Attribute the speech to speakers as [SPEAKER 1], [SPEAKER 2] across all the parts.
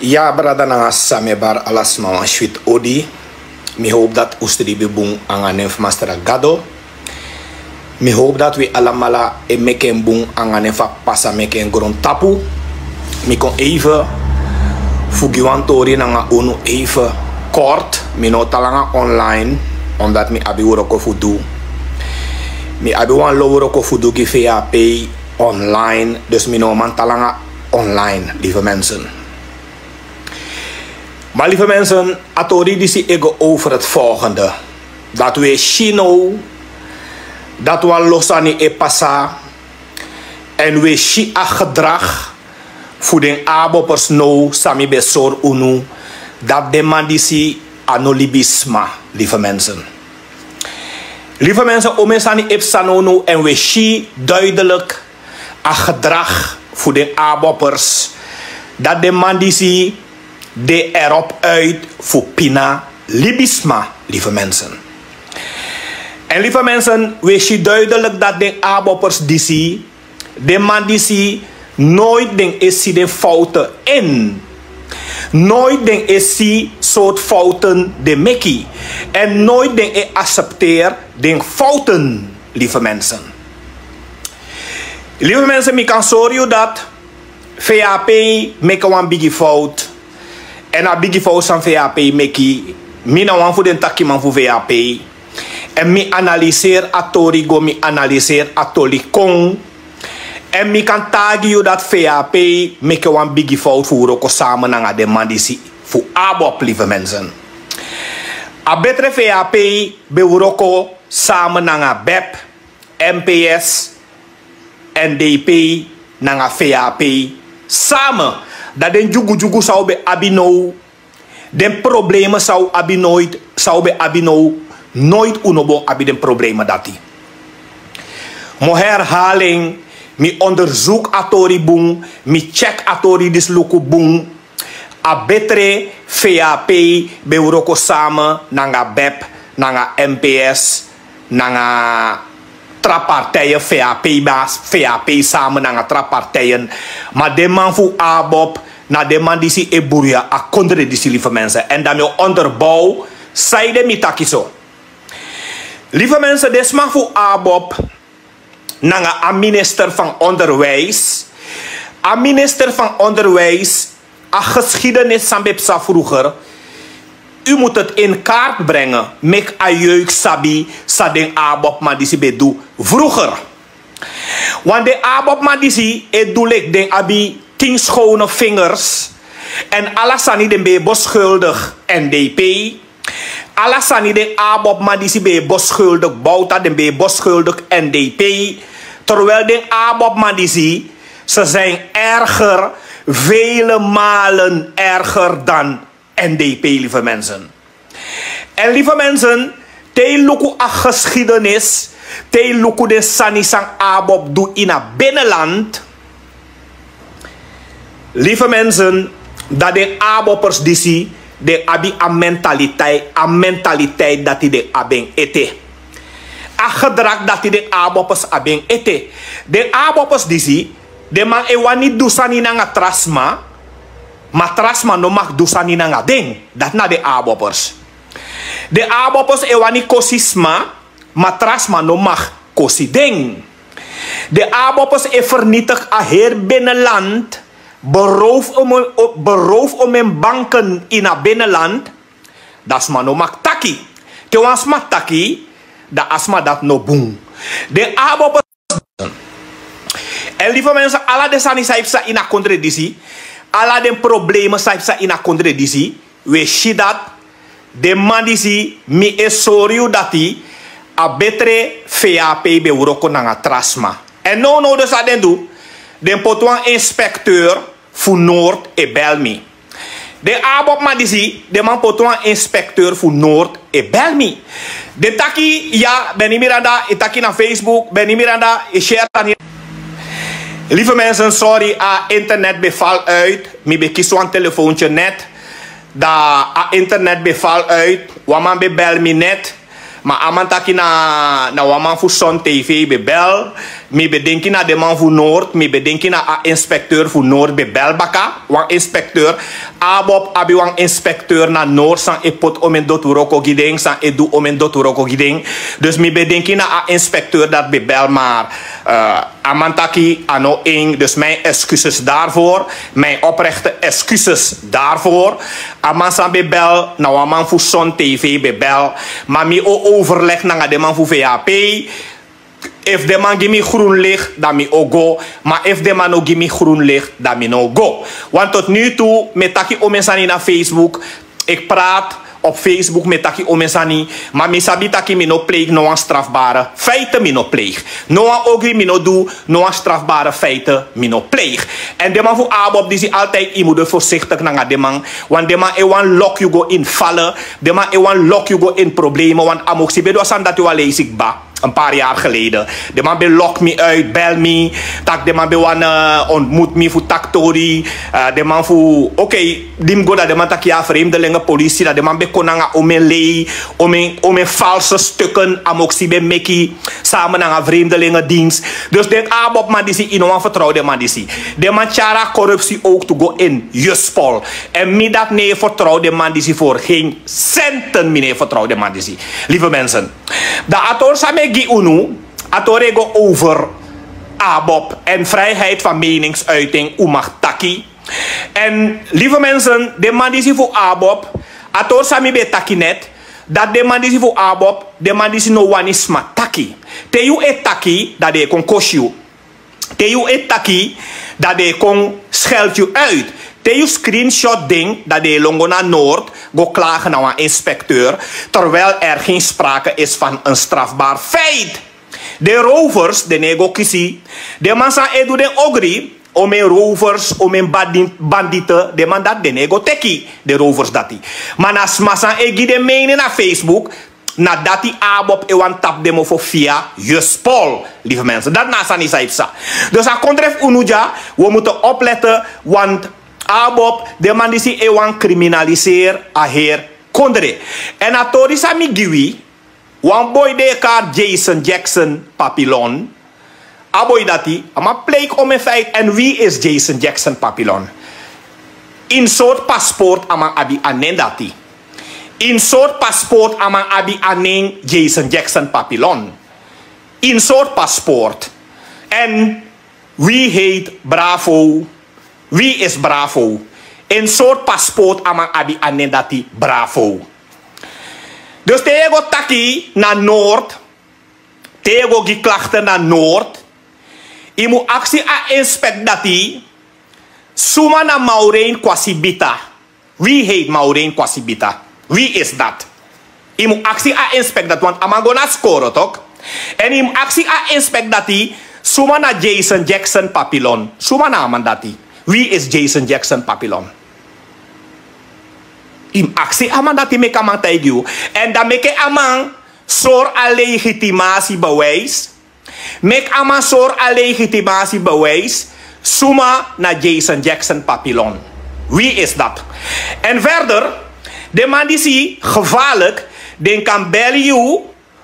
[SPEAKER 1] Ja, brada na samebar alas mama sweet odi. Mi hoop dat ustri bibung anganen master gado. Mi hoop dat we allemaal e meken bung anganen fa passa meken grond tapu. Mi kon even fugiwantori nanga unu even kort. Mi no talanga online omdat mi abi woroko fudu. Mi abi wan lo woroko fudu ki VAP online. Dus mi no man talanga online, lieve mensen. Maar lieve mensen, atori disi ego over het volgende. Dat we shino, dat we losani e passa. En we shi a gedrag. Voor den abopers no, sami besor unu. Dat demandisi anolibisma, lieve mensen. Lieve mensen, omensani epsanono en we shi duidelijk a gedrag voor den abopers. Dat demandisi de erop uit voor pina libisma, lieve mensen. En lieve mensen, wees je duidelijk dat de aboppers die de man die nooit den is de fouten in. Nooit den is soort fouten de mekkie. En nooit den accepteer den fouten, lieve mensen. Lieve mensen, ik kan zorgen dat VAP make een biggie fout. En a bigi fout van VAP meki. Mi na wan voor den taki man voor VAP. En mi analyseer atori go, mi analyseer atoli kong. En mi kan tagi you dat VAP meki wan bigi fout voor ook samen na de mandisi. Voor abop, lieve mensen. A betre VAP be uroko samen na BEP, MPS, NDP, na VAP samen. Dat den jugu zou be abino. Den problemen zou be abino. Nooit unobo abi den problemen dati. Mo herhaling. Mi onderzoek atori boom. Mi check atori disluku boom. A betre VAP be uroko samen. Nanga BEP. Nanga MPS. Nanga trapartijen VAP samen naar trapartijen. Maar de man voor ABOP, na de man die si eburia, a kondre die si lieve mensen. En dan je onderbouw, zei de mitakiso. Lieve mensen, des man voor ABOP, naar een minister van Onderwijs. Een minister van Onderwijs, a geschiedenis van Bepsa vroeger. U moet het in kaart brengen. Mek ajeuk sabi sadeng abop madisi bedu vroeger. Want de abop madisi edulek den abi 10 schone vingers. En alasani den be boschuldig NDP. Alasani den abop madisi be boschuldig Bouta den be boschuldig NDP. Terwijl den abop madisi ze zijn erger, vele malen erger dan NDP, lieve mensen. En lieve mensen, te luku a geschiedenis, te luku de sanisang abop doe in a binnenland. Lieve mensen, dat de aboppers die de abi a mentaliteit dat die de abeng ete. A gedrag dat die de aboppers abeng ete. De aboppers die de man ewani dusani nanga trasma. Maar trasma no mag dusani nanga ding. Dat na de aboppers. De aboppers ewani kosisma. Maar trasma no mag kosi ding. De aboppers e vernietig a heer binnenland. Beroof om een banken in a binnenland. Das ma no mag taki. Te wansma taki. Da asma dat no boom. De aboppers. En lieve mensen, alla de sani saipsa in a contradictie. Alla den problemen saipsa in a contradictie. We see dat. De man die mi e soriu dati. A betre VAP be uroko nanga trasma. En no dus aden do. Den potwan inspecteur voor Noord e Belmi. De abop man die de man potwan inspecteur voor Noord e Belmi. De taki ja ben miranda e taki na Facebook ben miranda e share tani. Lieve mensen, sorry, internet beval uit. Mi be kies een telefoontje net. Da internet beval uit. Waman be bel mi net. Maar amantaki na waman fu Son TV bebel. Me bedenki na de man fu Noord. Me bedenki na a inspecteur fu Noord bebel baka. Wan inspecteur. Abob abi wan inspecteur na Noord san e pot omen doturoko gideng. San e du omen doturoko gideng. Dus me bedenki na a inspecteur dat bebel maar. Amantaki ano ing. Dus mijn excuses daarvoor. Mijn oprechte excuses daarvoor. Amansan bebel. Na waman fu Son TV bebel. Maar mi o overleg na de man fu VAP. If de man give me groen licht, dan mi o go. Maar if de man no give me groen licht, dan mi no go. Want tot nu toe, met taki omensani na Facebook. Ik praat op Facebook met taki omensani. Maar mi sabi taki mi no pleeg no aan strafbare feiten mi no pleeg. No aan ogri mi no do, no aan strafbare feiten mi no pleeg. En de man voor Abob die altijd, je moet er voorzichtig naar de man. Want de man ewan lock you go in vallen. De man ewan lock you go in problemen. Want amoxie bedo san dat u al lees ik ba. Een paar jaar geleden. De man be lock me uit, bel me. Tak de man be wan ontmoet me voor taktori. De man voor oké, dim go dat de man tak ja vreemdelingen politie. Dat de man be konanga omen lei. Omen valse stukken. Amoxie be meki. Samen naar een vreemdelingendienst. Dus de Abob man die zie in een vertrouwde man die zie. De man chara corruptie ook te go in. Juspol. En mi dat nee vertrouwde man die zie voor geen centen mi vertrouwde man die zie. Lieve mensen. De ator samen gi unu, atorego over Abob en vrijheid van meningsuiting umachtaki. En lieve mensen, de man die voor Abob, ator sami be taki net, dat de man die voor Abob, de man die no wanisma taki. Te you etaki, dat de kon kosju. Te you etaki, dat de kon scheld je uit. Te you screenshot ding, dat de longo naar Noord, go klagen naar een inspecteur, terwijl er geen sprake is van een strafbaar feit. De rovers, de nego kisi, de man sa edu den ogri, om een rovers, om een bandieten, de man dat de nego teki, de rovers dati. Maar als massa egi de mening naar Facebook, nadat die Abob ewan tap demo voor via Juspol, lieve mensen. Dat nasa niet saipsa. Dus aan kontref unuja, we moeten opletten, want Abob, de man die si ewan criminaliseer a heer kondre. En a tori sa mi giwi, wan boy de kar Jason Jackson Papillon. A boy dati, ama pleeg om een feit. En wie is Jason Jackson Papillon? In soort paspoort ama abi anen dati. In soort paspoort ama abi anen Jason Jackson Papillon. In soort paspoort. En wie heet Bravo? Wie is Bravo? In soort paspoort ama abi anendati Bravo. Dus tego taki naar Noord. Tego gi klachten naar Noord. I mu actie a inspect dati. Suma na Maureen Kwasibita. Wie heet Maureen Kwasibita? Wie is dat? I mu actie a inspect dat. Want ama gona scoren toch? En i mu actie a inspect dati. Suma na Jason Jackson Papillon. Suma na amandati. Wie is Jason Jackson Papillon? Im actie aman dat hij me kan mantegyu. En dan meke aman soor a legitimatiebewijs. Mek aman soor a legitimatiebewijs. Suma na Jason Jackson Papillon. Wie is dat? En verder, de man die zie gevaarlijk. Den kan bellen you.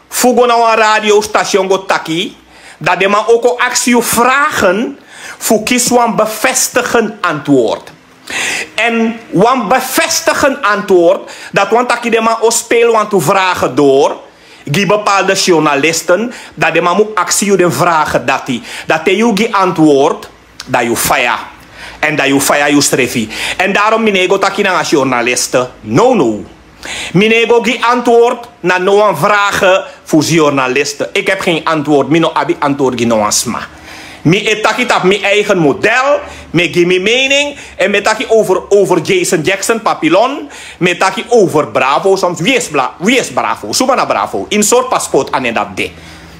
[SPEAKER 1] Fugo na een radiostation go taki. Dat de man ook actie vragen. Voor kies een bevestigend antwoord. En een bevestigend antwoord, dat want ik de man ook speel want te vragen door, die bepaalde journalisten, dat de man moet actie de vragen dat die, dat de je antwoord, dat je fire. En dat je fire je strefi. En daarom minego taki na journalisten, no. Minego die antwoord na no een vragen voor journalisten. Ik heb geen antwoord, mino abi antwoord die no sma. Mi etaki tap mi eigen model, me give me mening, en me taki over Jason Jackson Papillon, me taki over Bravo, soms wie is Bravo, subana Bravo, in soort paspoort aan dat de.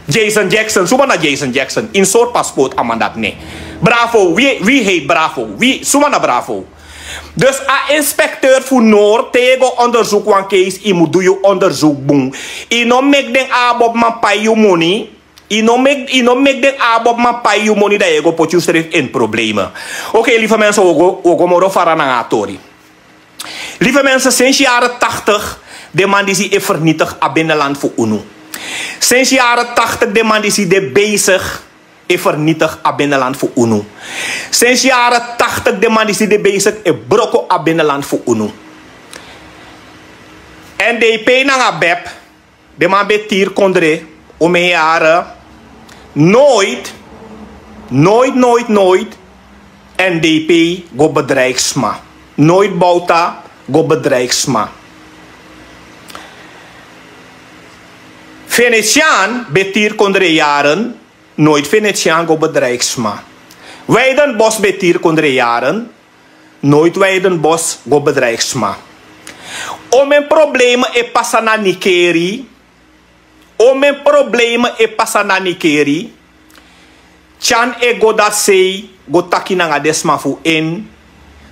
[SPEAKER 1] Jason Jackson, subana Jason Jackson, in soort paspoort aan dat ne. Bravo, wie heet Bravo, wie, subana Bravo. Dus a inspecteur voor Noord, tego onderzoek wan case, i moet doe je onderzoek boem. I no make den Abob man pay you money. I no make den Abob man pay you money dat je go put you in problemen. Oké, lieve mensen, we go moro faranatori. Lieve mensen, sinds jaren 80, de man die zie vernietigd a binnenland voor UNO. Sinds jaren 80 de man is de bezig en vernietig a binnenland voor UNO. Sinds jaren 80 de man is de bezig en broko a binnenland voor UNO. NDP na bep, de man betier kondre, om een jaren, nooit, NDP go bedrijfsma. Nooit bouta go bedrijfsma. Venetiaan betier kondre jaren, nooit Venetiaan go bedrijfsma. Weidenbos betier kondre jaren, nooit Weidenbos go bedrijfsma. Om mijn problemen e passa na Nikeri. Om mijn problemen e passa na Nikeri. Chan e go dat sei go taki nanga desma fu in.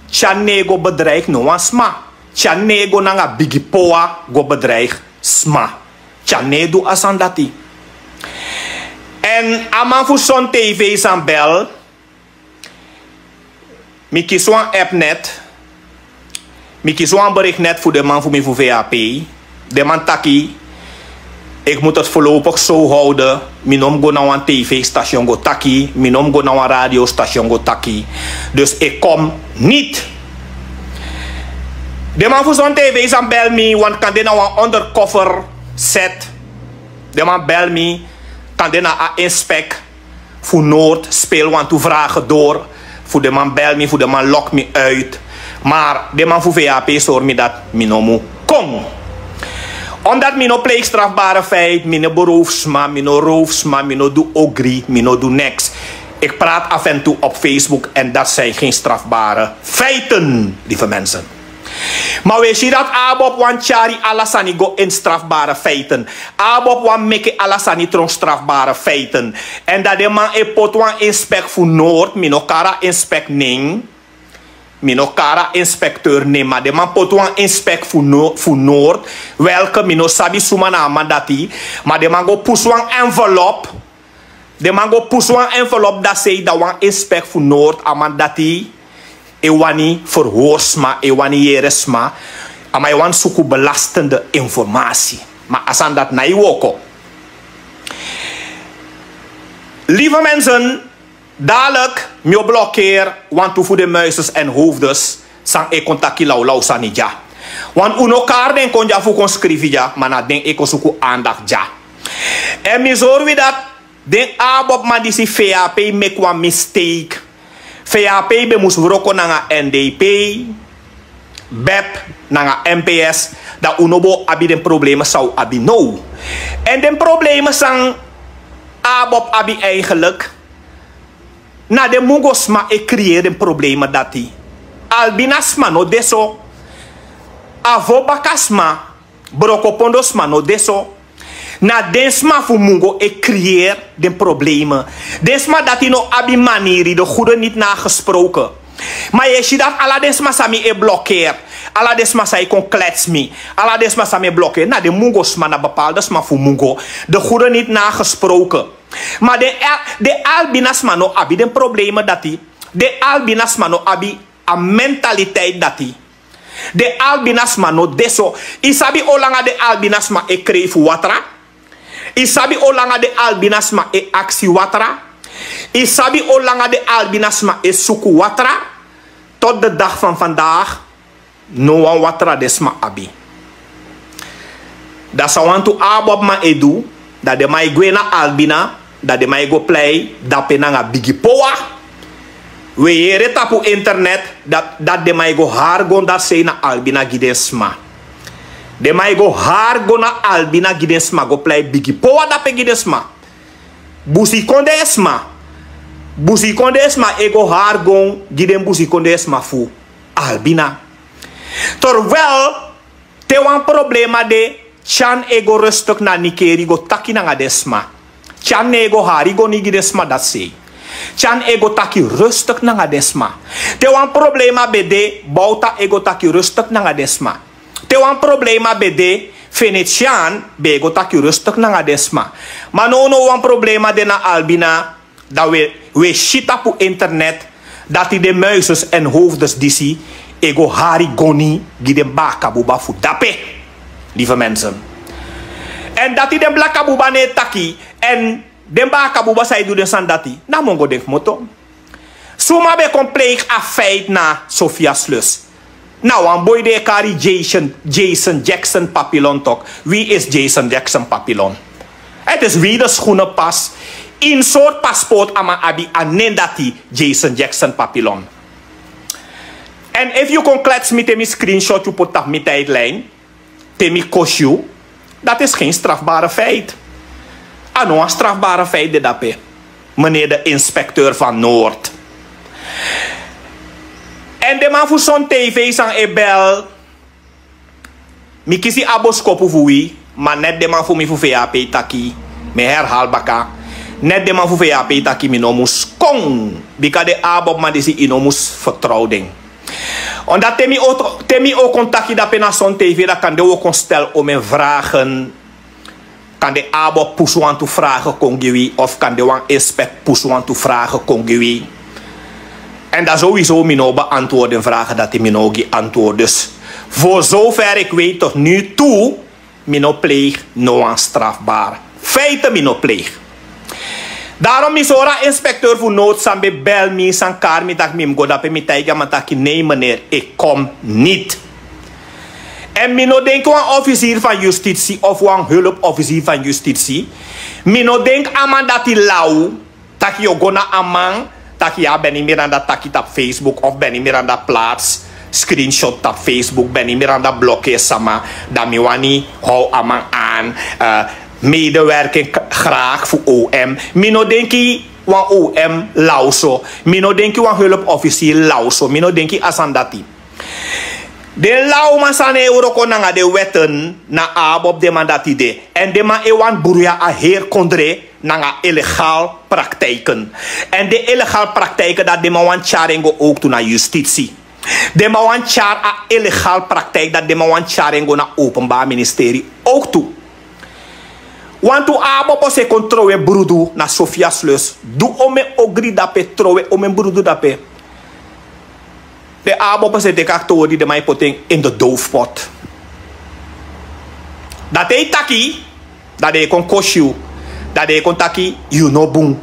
[SPEAKER 1] Chan ne go bedreig no wan sma. Chan ne go nanga bigi poa go bedreig sma. Chan ne do asandati. En aman fu son TV san bel. Mi kiswan app net. Mi kiswan bericht net voor de man voor mij voor VAP. De man taki. Ik moet het voorlopig zo houden. Minom go naar een tv-station go taki. Minom go naar een radiostation go taki. Dus ik kom niet. De man voor zo'n tv is aan bel me. Want kan die nou een undercover set. De man bel me. Kan die nou een inspect. Voor Noord speel want toe vragen door. Voor de man bel me. Voor de man lok me uit. Maar de man voor VAP zorg me dat minomu kom. Omdat mino pleeg strafbare feit, mino beroofsma, mino roofsma, mino doe ogri, mino doe niks. Ik praat af en toe op Facebook en dat zijn geen strafbare feiten, lieve mensen. Maar weet je dat Abob wan chari alasani go in strafbare feiten. Abob wan meke alasani tron strafbare feiten. En dat de man e pot wan inspect voor Noord, mino kara inspect ning. Mino kara inspecteur nema de man potwan inspect voor Noord. Welke mino sabi sumana mandati. Maar de man go puswan envelop. De man go puswan envelop dat zei dat wan inspect voor Noord amandati. Ewani verhoorsma, ewani jeresma. Ama ewan suku belastende informatie. Maar asan dat na iwoko. Lieve mensen. Dadelijk, me blokkeer, want voor de muisjes en hoofdes, sang ik contacti lau sanija. Want uno kaarden kon ja voor kon schrijven ja, maar na denk ik zoeken aandacht ja. En me zorg dat, den abob man die si VAP make one mistake. VAP be moest wroko nanga NDP, BEP, nanga MPS, dat unobo abi den problemen zou abi no. En den problemen sang abob abi eigenlijk. Na de mungosma e creëer een probleem dat die. Albinasma no deso. Avobakasma. Brokopondosma no deso. Na densma fu mungo e creëer een probleem. Densma dat die no abi manieri de goede niet nagesproken. Maar je ziet dat alla densma sami e blokkeer. Alla desma sa kon klets me. Alla desma sami blokkeer. Na de mungosma na bepaalde sma fu mungo. De goede niet nagesproken. Maar de albinasma no abi den problemen dat die. De albinasma no abi a mentaliteit dat die. De albinasma no deso. Isabi olanga de albinasma e krefu watra. Isabi olanga de albinasma e aksi watra. Isabi olanga de albinasma e suku watra. Tot de dag van vandaag. No one watra desma abi. Dat zou want to abob ma edu. Dat de mai gwena albina. Dat de mij go play dat penanga bigi poa. We jere tapu internet dat de mij go hargon dat say na albina gidensma. De mij go hargon na albina gidensma go play bigi poa dat pe gidensma. Busi konde esma. Busi konde esma ego hargon giden busi konde esma fu albina. Terwijl te wan problema de chan ego rustig na Nikeri go taki na desma. Chan ego hari go nigi desma dat sei. Chan ego taki rustig na desma. Te wan problema bede bauta ego taki rustig na desma. Te wan problema bede Venetiaan be ego taki rustig na desma. Maar no wan problema de na albina dat we shit op internet dat die de muisjes en hoofdes disi ego hari goni giden baka buba fu dape. Lieve mensen. En dat die den blaka buba ne taki. En den baka buba say do den sandati. Na mongo denk moto. Suma be compleeg a feit na Sophia Slus. Nou, een boy de kari Jason Jackson Papillon toch. Wie is Jason Jackson Papillon? Het is wie de schoenen pas. In soort paspoort ama abi anendati Jason Jackson Papillon. En if you kon klets met een screenshot je pot op mijn tijdlijn. Temi kosju. Dat is geen strafbare feit. Ano een strafbare feit de dape. Meneer de inspecteur van Noord. En de man voor zo'n tv sang ebel. Mi kisi aboskopu fui. Maar net de man voor mi voor VAP taki. Me herhaal baka. Net de man voor VAP taki mi no mus kong. Bika de abob man disi ino mus vertrouwding. Omdat temi ook contactie dat na zo'n tv. Dat kan de ook stel om mijn vragen. Kan de abob poeswan toe vragen kongiwi. Of kan de wan inspect poeswan toe vragen kongiwi. En dat sowieso mino beantwoorden vragen dat hij mino antwoord. Dus voor zover ik weet tot nu toe, mino pleeg no aan strafbaar. Feiten mino pleeg. Daarom is ora inspecteur voor nood sambe bel mi sankar mi tak mim godape mi taiga mataki nee meneer, ik kom niet. En mino denk aan officier van justitie of aan hulpofficier van justitie. Mino denk aan dat die lauw, tak je gona amang. Taki ja, ben ik meer aan dat taki op Facebook of ben ik meer aan dat plaats. Screenshot op Facebook, ben ik meer aan dat blokje sama. Dat mi wani hou amang aan. Medewerking graag voor OM. Mino denki wan OM lauso. Mino denki wan hulpofficier lauso. Mino denki asandati. De lau masane euroko nanga de wetten na abob de mandati de. En de man ewan buruya a heer kondre nanga illegaal praktijken. En de illegaal praktijken dat de man wan charengo ook toe naar justitie. De man wan char a illegaal praktijk dat de man wan charengo naar openbaar ministerie ook toe. Want to abob se controle brudu na Sophia Slus. Doe ome ogri dape trowe ome brudu dape. De abob se de kakto die de mij poteng in de doofpot. Dat hij taki, dat hij kon kosju, dat hij kon taki, you know boom.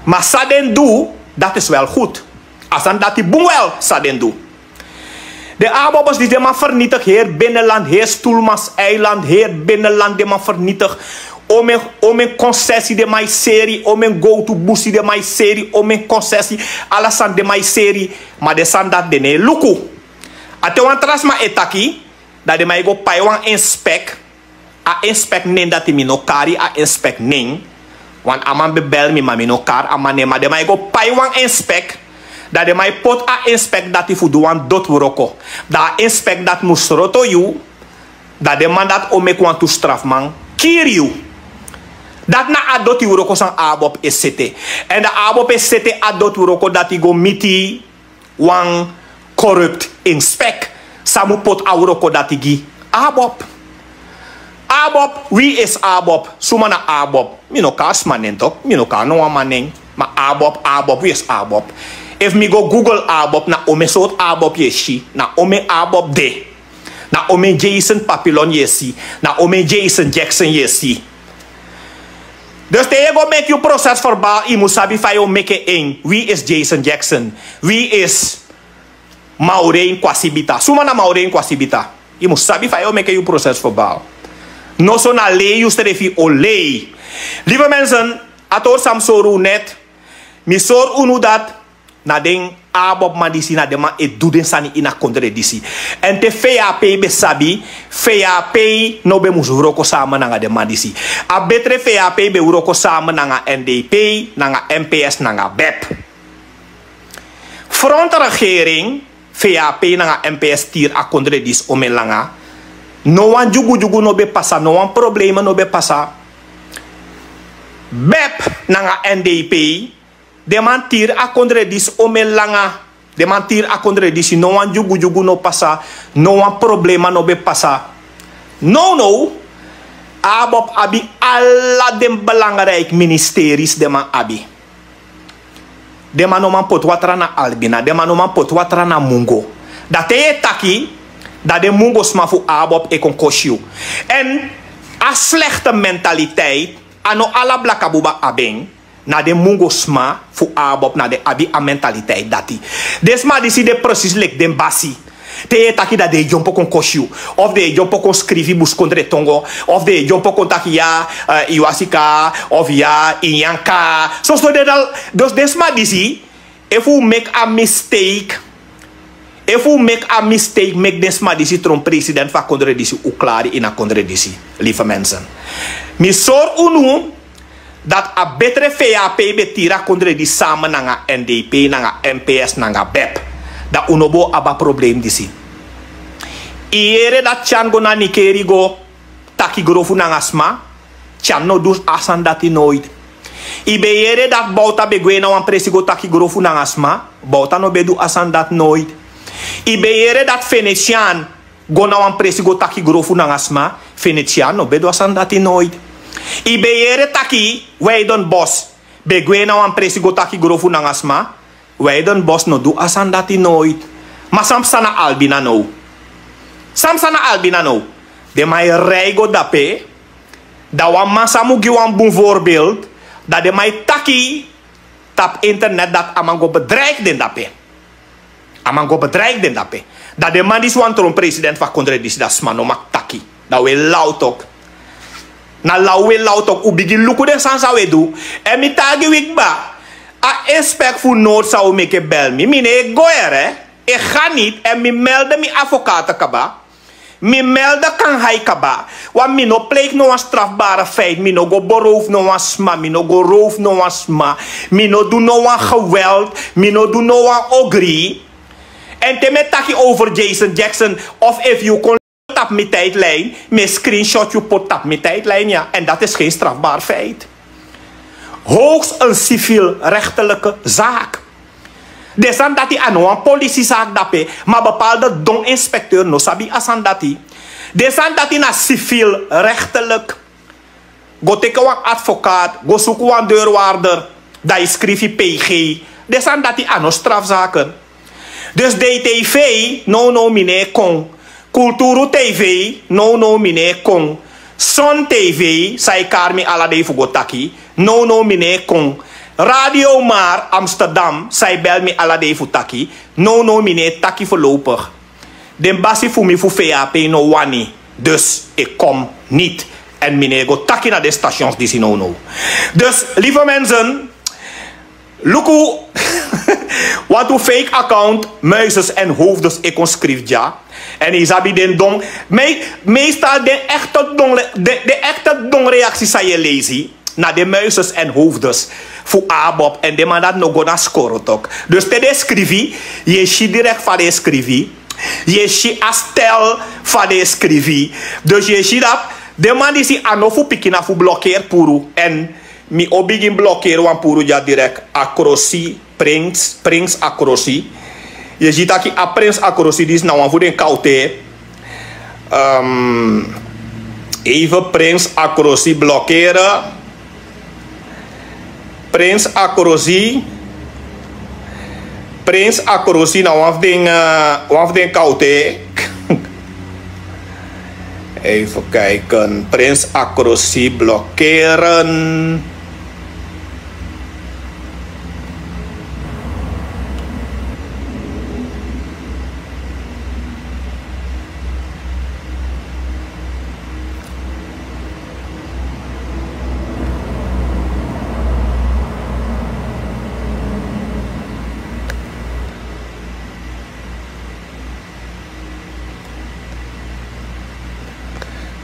[SPEAKER 1] Maar saden doe, dat is wel goed. Als dan dat hij boem wel, saden doe. De abobbers die de man vernietig, heer binnenland, heer Stoelmas eiland, heer binnenland, de man vernietig. Om een concessie de mijn serie, om een go-to bussie de mijn serie, om een concessie, alles aan de mijn serie, maar de sandat de ne luku. Ate wan trasma etaki, dat de mij go paiwan inspect, a inspect nen dat de mino kari, a inspect nen, want aman bebel mi ma mino kar, aman ne, maar de mij go paiwan inspect, dat de mij pot a inspect dat die fuduan dot wuroko, dat inspect dat musroto you, dat de man dat omek wan tu strafman, kier you. Dat na adot uroko san abob esete. En de abob esete adot uroko dat i go miti wan corrupt inspect. Samu pot uroko dat i gi abob. Abob, wie is abob? Sumana abob. Mino kas manen tok. Mino ka no manen. Ma abob, wie is abob? If me go Google abob na ome soort abob yeshi. Na ome abob de. Na ome Jason Papillon yesi. Na ome Jason Jackson yesi. Dus de go make you proces verbaal. I moet sabi fa yo make in. Wie is Jason Jackson? Wie is Maureen Kwasibita? Suma na Maureen Kwasibita. I moet sabi fa yo make you proces verbaal. No so na lei you strefi o lei. Lieve mensen, ator samsoru net. Mi sor unu dat na den abob madisi na dema e duden sani ina contradisi. En te VAP be sabi, VAP no be muzuroko samen nanga de madisi. A betre VAP be uroko samen nanga NDP, nanga MPS, nanga BEP. Front regering, VAP nanga MPS tier a contradis omelanga. No wan jugu no be pasa, no wan problema no be pasa. BEP nanga NDP, de mantir a contradis omelanga. De mantir a contradis no wan jugu no pasa, no wan problema no be pasa. No. Abob abi alla dem belangrijk ministeries de man abi. De man no man pot watra na Albina, de man no man pot watra na Mungo. Dat e taki, dat de Mungo sma fu abob e kon kosju. En A slechte mentaliteit, ano ala blakabuba abeng, na de mungosma fu abop na de abi a mentaliteit dati. Desma disi de precies lek den basi. Te taki da de jompo kon koshu, of de jompo kon skrivi bus kondre tongo, of de jompo kon taki ya iwasika, of ya inyanka. So de dal, dus desma disi, if we make a mistake, make desma disi tron president va kondre disi uklari in a kondre disi, lieve mensen. Mi sor unu, dat a betere VAP betira kondre di samen nanga NDP, nanga MPS, nanga BEP. Da unobo aba problem disi. Iere dat chan go na nikeri go taki grofu nanga sma, chan no dus asan dati nooit. Ibe iere dat bauta begwe na wan presi go taki grofu nanga sma, bauta no bedu asan dat nooit. Ibe iere dat Venetian go na wan presi go taki grofu nanga sma, Venetian no bedu asan dati nooit. Ibe iere taki Weidon Bos, begwe na wan presi go taki grofu nanga sma, Weidon Bos no du asan dati nooit. Maar samsana albina no. Samsana albina no. De mai reigo dape. Da wan masa mugi wan boen voorbeeld. Dat de mai taki tap internet dat amango bedreig den dape. Amango bedreig den dape. Dat de man dis wan tron president van kondre dis das man no mak taki. Da we lautok. Na lauwe lautok u bigi luku den sansa we du. En mi tagi wikba. A inspect voor Noord zou meke bel mi. Mine goere. Ik ga niet en mi melde mi advocaten kaba. Mi melde kan hij kaba. Want mi no pleeg no een strafbare feit. Mi no go beroof no een sma. Mi no go roof no een sma. Mi no do no een geweld. Mi no do no een ogri. En te met taki over Jason Jackson. Of if you kon tap mi tijdlijn. Mi screenshot you pot tap mi tijdlijn ja. En dat is geen strafbaar feit. Hoogst een civiel-rechtelijke zaak. Desan dati ano een politiezaak dape, maar bepaalde don-inspecteur no sabi asan dati. Desan dati na civiel-rechtelijk. Go teke wan advocaat, go zoeken wan deurwaarder, dat je schrijft PG. Desan dati ano strafzaken. Dus DTV, no mine kong. Kulturu TV, no mine kong. Son TV, sai karmi ala de fugotaki, no mine kong. Radio Maar Amsterdam, sai bel mi ala de futaki, no mine taki voorlopig. Den basi fu mi fu VAP no wani, dus ik kom niet. En mine go taki naar de stations die no. Dus lieve mensen, luku, wat u fake account, muizes en hoofdes ik schrijf ja. En isabi den dong. Meestal de echte dong reacties zijn je lezen. Naar de muizes en hoofdes. Voor Abob. En de man dat nog go naar scoren toch. Dus te de schrijven. Je schi direct van de schrijven. Je schi astel van de schrijven. Dus je schi dat. De man die si anofu pikina fu blokkeer puru. En mi obigin blokkeer wan puru ja direct. Akrosi. Prins akrosi. Je ziet dat a prins akrosi is nou voor den kaute. Even prins akrosi blokkeren. Prins akrosi nou af den kaute. Even kijken. Prins akrosi blokkeren.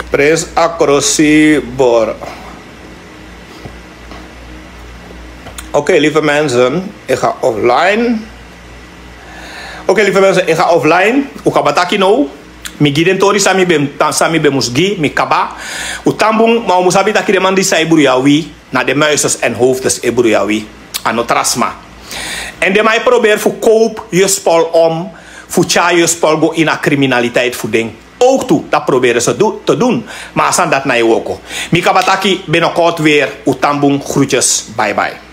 [SPEAKER 1] Prins akrosi bor. Oké, lieve mensen, ik ga offline. Oké, lieve mensen, ik ga offline. Ik ga bataki nou. Mi giden tori sami be musgi, mi kaba. Utambung mau musabi taki de mandi sai buruyawi. Na de muizes en hoofdes e buruyawi. Ano trasma. En de mij probeer voor koop je spul om. Voor tja je spul go in a criminaliteit voor ding. Ook toe, dat proberen ze te doen. Maar als dat naar je ook. Mika bataki binnenkort weer. Utambung groetjes. Bye bye.